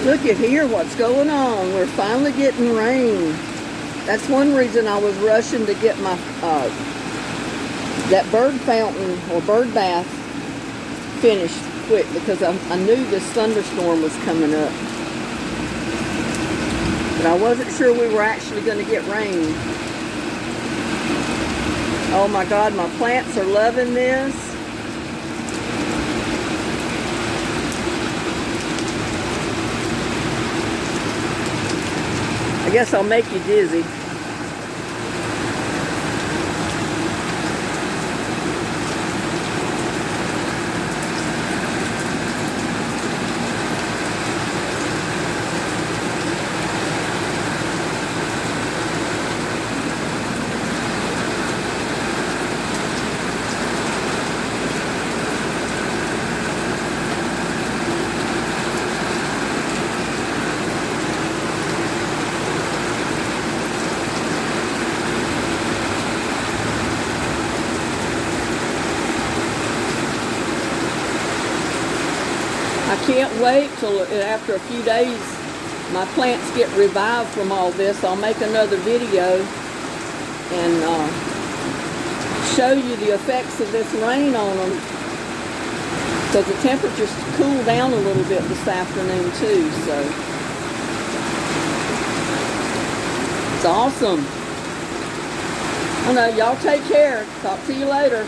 Look at here, what's going on? We're finally getting rain. That's one reason I was rushing to get my that bird fountain or bird bath finished quick, because I knew this thunderstorm was coming up. But I wasn't sure we were actually going to get rain. Oh my God, my plants are loving this. I guess I'll make you dizzy. I can't wait till after a few days my plants get revived from all this. I'll make another video and show you the effects of this rain on them, because the temperatures cooled down a little bit this afternoon too, so it's awesome. I know, y'all take care. Talk to you later.